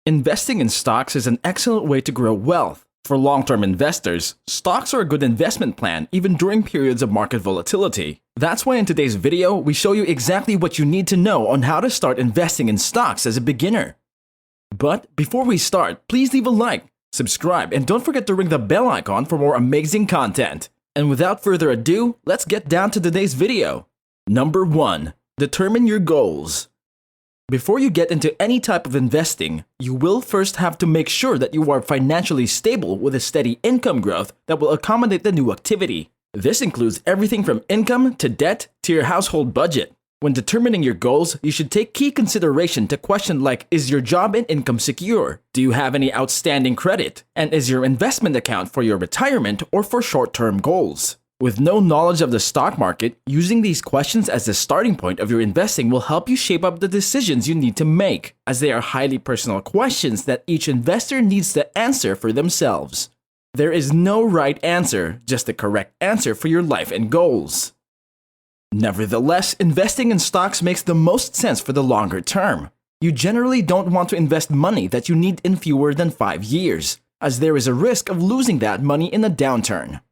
Investing in stocks is an excellent way to grow wealth. For long-term investors, stocks are a good investment plan even during periods of market volatility. That's why in today's video, we show you exactly what you need to know on how to start investing in stocks as a beginner. But before we start, please leave a like, subscribe, and don't forget to ring the bell icon for more amazing content. And without further ado, let's get down to today's video. Number 1. Determine your goals. Before you get into any type of investing, you will first have to make sure that you are financially stable with a steady income growth that will accommodate the new activity. This includes everything from income to debt to your household budget. When determining your goals, you should take key consideration to questions like, is your job and income secure? Do you have any outstanding credit? And is your investment account for your retirement or for short-term goals? With no knowledge of the stock market, using these questions as the starting point of your investing will help you shape up the decisions you need to make, as they are highly personal questions that each investor needs to answer for themselves. There is no right answer, just the correct answer for your life and goals. Nevertheless, investing in stocks makes the most sense for the longer term. You generally don't want to invest money that you need in fewer than 5 years, as there is a risk of losing that money in a downturn.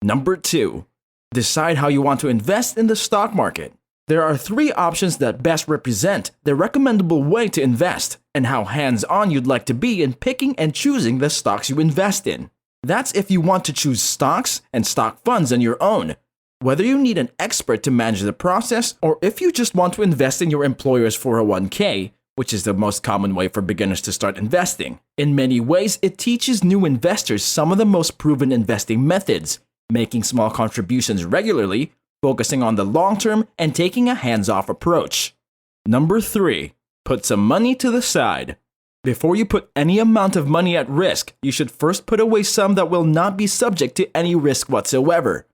Number 2. Decide how you want to invest in the stock market. There are 3 options that best represent the recommendable way to invest and how hands-on you'd like to be in picking and choosing the stocks you invest in. That's if you want to choose stocks and stock funds on your own, whether you need an expert to manage the process or if you just want to invest in your employer's 401k, which is the most common way for beginners to start investing. In many ways, it teaches new investors some of the most proven investing methods, making small contributions regularly, focusing on the long term, and taking a hands-off approach. Number 3. Put some money to the side. Before you put any amount of money at risk, you should first put away some that will not be subject to any risk whatsoever.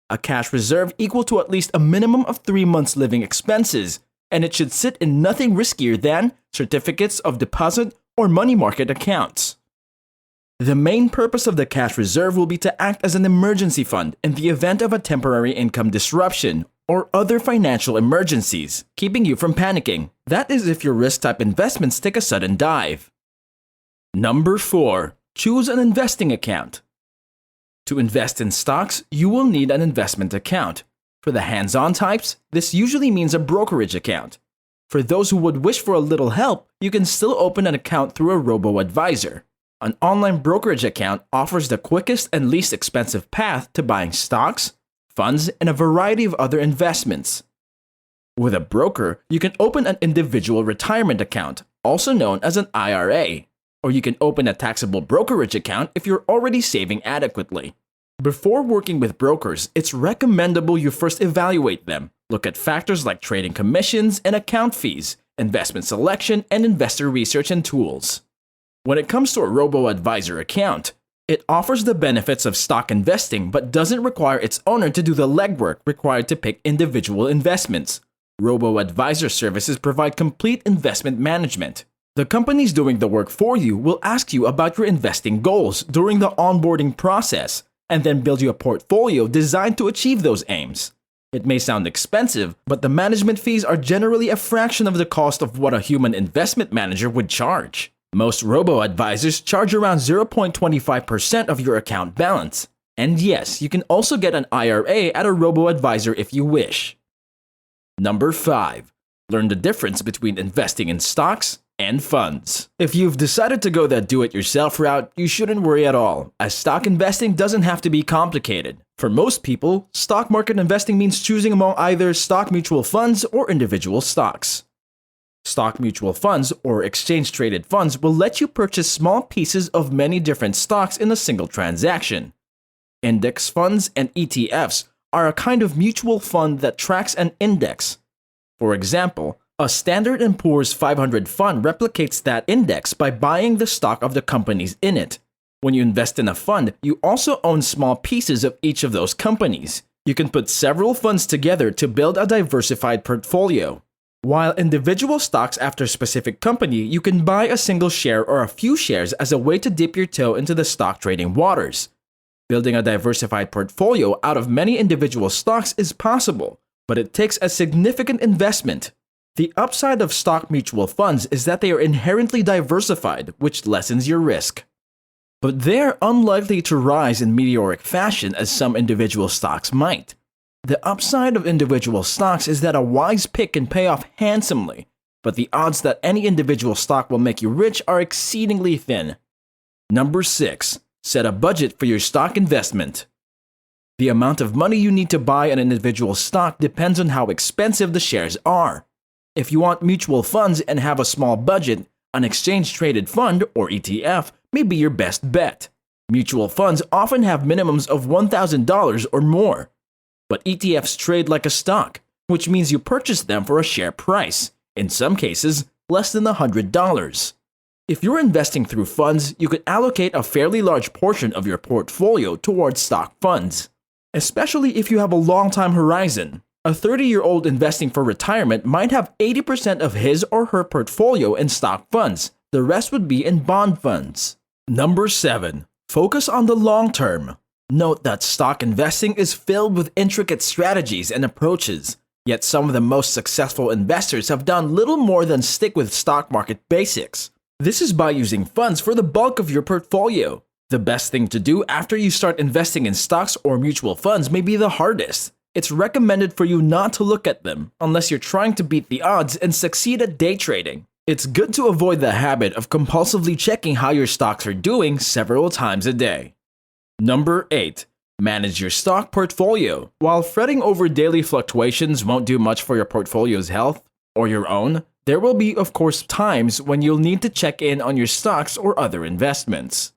A cash reserve equal to at least a minimum of 3 months' living expenses, and it should sit in nothing riskier than certificates of deposit or money market accounts. The main purpose of the cash reserve will be to act as an emergency fund in the event of a temporary income disruption or other financial emergencies, keeping you from panicking. That is if your risk-type investments take a sudden dive. Number 4. Choose an investing account. To invest in stocks, you will need an investment account. For the hands-on types, this usually means a brokerage account. For those who would wish for a little help, you can still open an account through a robo-advisor. An online brokerage account offers the quickest and least expensive path to buying stocks, funds, and a variety of other investments. With a broker, you can open an individual retirement account, also known as an IRA, or you can open a taxable brokerage account if you're already saving adequately. Before working with brokers, it's recommendable you first evaluate them. Look at factors like trading commissions and account fees, investment selection, and investor research and tools. When it comes to a robo-advisor account, it offers the benefits of stock investing but doesn't require its owner to do the legwork required to pick individual investments. Robo-advisor services provide complete investment management. The companies doing the work for you will ask you about your investing goals during the onboarding process and then build you a portfolio designed to achieve those aims. It may sound expensive, but the management fees are generally a fraction of the cost of what a human investment manager would charge. Most robo-advisors charge around 0.25% of your account balance. And yes, you can also get an IRA at a robo-advisor if you wish. Number 5. Learn the difference between investing in stocks and funds. If you've decided to go that do-it-yourself route, you shouldn't worry at all, as stock investing doesn't have to be complicated. For most people, stock market investing means choosing among either stock mutual funds or individual stocks. Stock mutual funds or exchange-traded funds will let you purchase small pieces of many different stocks in a single transaction. Index funds and ETFs are a kind of mutual fund that tracks an index. For example, a Standard & Poor's 500 fund replicates that index by buying the stock of the companies in it. When you invest in a fund, you also own small pieces of each of those companies. You can put several funds together to build a diversified portfolio. While individual stocks after a specific company, you can buy a single share or a few shares as a way to dip your toe into the stock trading waters. Building a diversified portfolio out of many individual stocks is possible, but it takes a significant investment. The upside of stock mutual funds is that they are inherently diversified, which lessens your risk. But they're unlikely to rise in meteoric fashion as some individual stocks might. The upside of individual stocks is that a wise pick can pay off handsomely, but the odds that any individual stock will make you rich are exceedingly thin. Number 6. Set a budget for your stock investment. The amount of money you need to buy an individual stock depends on how expensive the shares are. If you want mutual funds and have a small budget, an exchange-traded fund, or ETF, may be your best bet. Mutual funds often have minimums of $1,000 or more. But ETFs trade like a stock, which means you purchase them for a share price, in some cases, less than $100. If you're investing through funds, you could allocate a fairly large portion of your portfolio towards stock funds, especially if you have a long time horizon. A 30-year-old investing for retirement might have 80% of his or her portfolio in stock funds. The rest would be in bond funds. Number 7. Focus on the long term. Note that stock investing is filled with intricate strategies and approaches, yet some of the most successful investors have done little more than stick with stock market basics. This is by using funds for the bulk of your portfolio. The best thing to do after you start investing in stocks or mutual funds may be the hardest. It's recommended for you not to look at them unless you're trying to beat the odds and succeed at day trading. It's good to avoid the habit of compulsively checking how your stocks are doing several times a day. Number 8. Manage your stock portfolio. While fretting over daily fluctuations won't do much for your portfolio's health, or your own, there will be, of course, times when you'll need to check in on your stocks or other investments.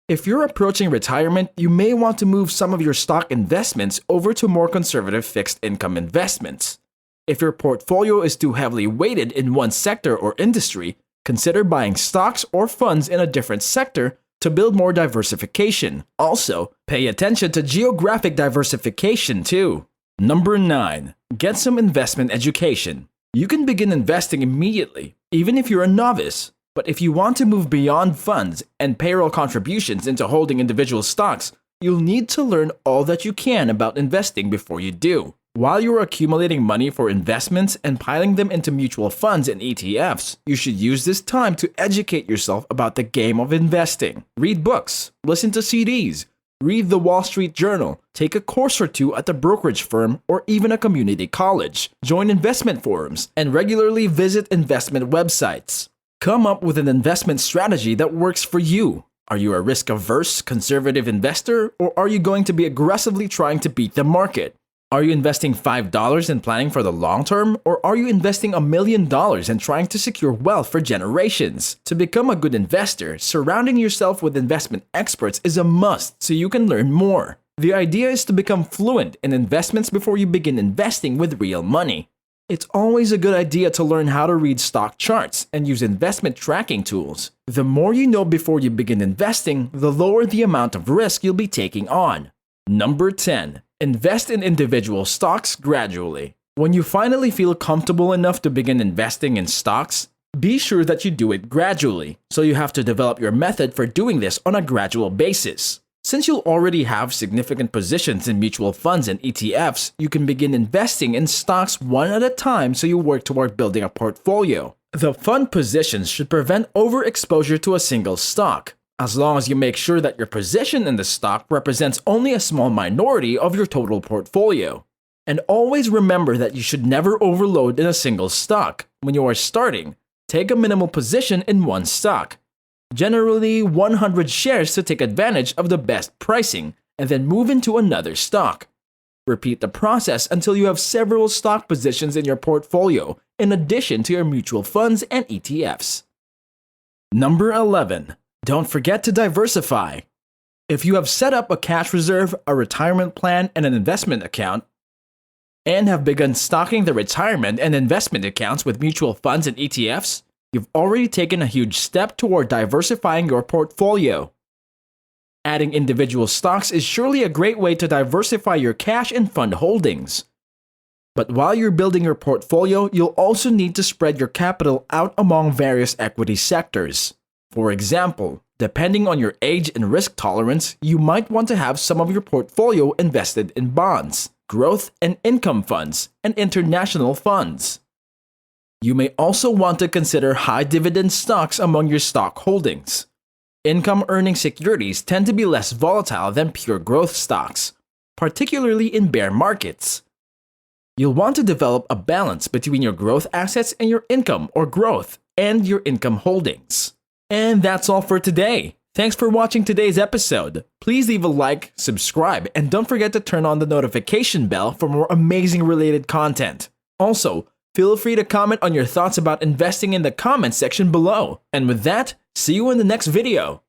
If you're approaching retirement, you may want to move some of your stock investments over to more conservative fixed income investments. If your portfolio is too heavily weighted in one sector or industry, consider buying stocks or funds in a different sector to build more diversification. Also, pay attention to geographic diversification too. Number 9. Get some investment education. You can begin investing immediately, even if you're a novice. But if you want to move beyond funds and payroll contributions into holding individual stocks, you'll need to learn all that you can about investing before you do. While you're accumulating money for investments and piling them into mutual funds and ETFs, you should use this time to educate yourself about the game of investing. Read books, listen to CDs, read the Wall Street Journal, take a course or two at a brokerage firm or even a community college, join investment forums, and regularly visit investment websites. Come up with an investment strategy that works for you. Are you a risk-averse, conservative investor, or are you going to be aggressively trying to beat the market? Are you investing $5 and planning for the long term, or are you investing $1 million and trying to secure wealth for generations? To become a good investor, surrounding yourself with investment experts is a must so you can learn more. The idea is to become fluent in investments before you begin investing with real money. It's always a good idea to learn how to read stock charts and use investment tracking tools. The more you know before you begin investing, the lower the amount of risk you'll be taking on. Number 10. Invest in individual stocks gradually. When you finally feel comfortable enough to begin investing in stocks, be sure that you do it gradually, so you have to develop your method for doing this on a gradual basis. Since you'll already have significant positions in mutual funds and ETFs, you can begin investing in stocks one at a time so you work toward building a portfolio. The fund positions should prevent overexposure to a single stock, as long as you make sure that your position in the stock represents only a small minority of your total portfolio. And always remember that you should never overload in a single stock. When you are starting, take a minimal position in one stock. Generally 100 shares to take advantage of the best pricing, and then move into another stock. Repeat the process until you have several stock positions in your portfolio, in addition to your mutual funds and ETFs. Number 11. Don't forget to diversify. If you have set up a cash reserve, a retirement plan, and an investment account, and have begun stocking the retirement and investment accounts with mutual funds and ETFs, you've already taken a huge step toward diversifying your portfolio. Adding individual stocks is surely a great way to diversify your cash and fund holdings. But while you're building your portfolio, you'll also need to spread your capital out among various equity sectors. For example, depending on your age and risk tolerance, you might want to have some of your portfolio invested in bonds, growth and income funds, and international funds. You may also want to consider high dividend stocks among your stock holdings. Income-earning securities tend to be less volatile than pure growth stocks, particularly in bear markets. You'll want to develop a balance between your growth assets and your income or growth and your income holdings. And that's all for today. Thanks for watching today's episode. Please leave a like, subscribe, and don't forget to turn on the notification bell for more amazing related content. Also, feel free to comment on your thoughts about investing in the comments section below. And with that, see you in the next video.